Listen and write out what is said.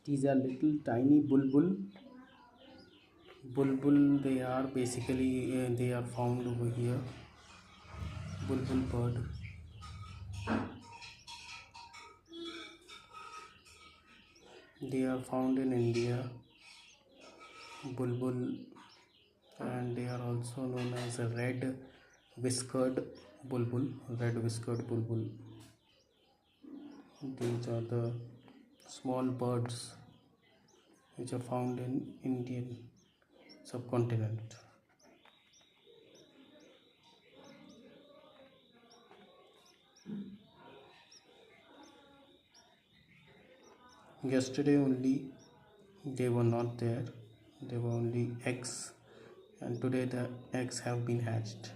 These are little tiny bulbul. Bulbul, they are basically they are found over here. Bulbul bird. They are found in India. Bulbul, and they are also known as a red-whiskered bulbul. Red-whiskered bulbul. These are the small birds which are found in Indian subcontinent. Yesterday only they were not there, they were only eggs, and today the eggs have been hatched.